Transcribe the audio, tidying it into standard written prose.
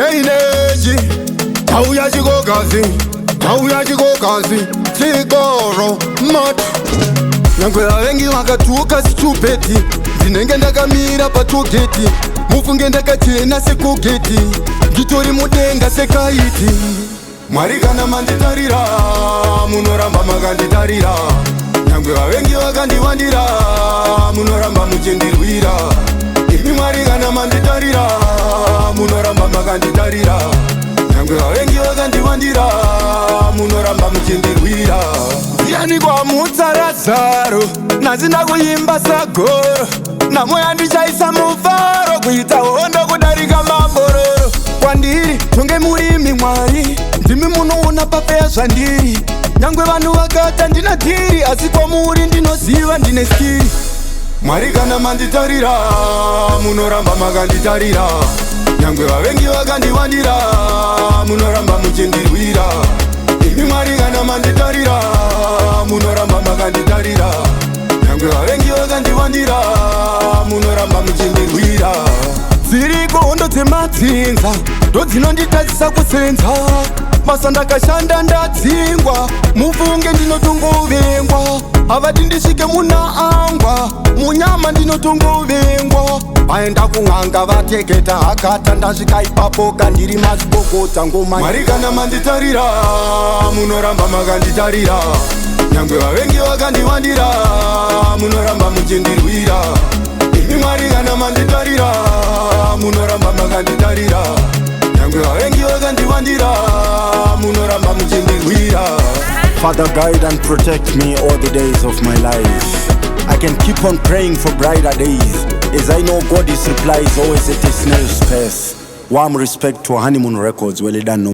PureEnergy, tauya chikokazi, Goro, mad. Nyangwe vavengi vakatuka sichupeti, ndinenge ndakamira patogeti, mufunge ndakachena sekugeti, nditori mudenga sekaiti. Mwari kana manditarira, munoramba makanditarira. Nyangwe vavengi vakandiwandira, munoramba muchindirwira. Imi Mwari kana manditarira, munoramba makanditarira. Nyangwe vavengi vakandiwandira, munoramba muchindirwira. Ndiani kwamutsa Razaro, nazina kuimba sagoro, namoya ndichaisa mufaro, kuita hondo kudarika mabororo. Kwandiri tonge murimi Mwari, ndimi munoona papea zvandiri. Nyangwe vanhu vakata ndina dhiri, asi kwamuri ndinoziva ndine skiri. Mwari kana manditarira, munoramba makanditarira. Nyangwe vavengi vakandiwandira, munoramba muchindirwira. Imi Mwari kana manditarira, munoramba makanditarira. Nyangwe vavengi vakandiwandira, munoramba muchindirwira. Dziriko hondo dzematsinza, ndodzinonditadzisa kusenza. Basa ndakashanda ndadzingwa, mufunge ndinotongovengwa. Havati ndisvike muna angwa, munyama ndinotongovengwa. Vaenda kun'anga vateketa hakata, ndasvika ipapo kandiri mazvikokota ngoma. Mwari kana manditarira, munoramba makanditarira. Nyangwe vavengi vakandiwandira, munoramba muchindirwira. Imi Mwari kana manditarira, munoramba makanditarira. Nyangwe vavengi vakandiwandira, munoramba muchindirwira. Father, guide and protect me all the days of my life. I can keep on praying for brighter days, as I know God's reply is always at a snail's pace. Warm respect to Honeymoon Records, well done.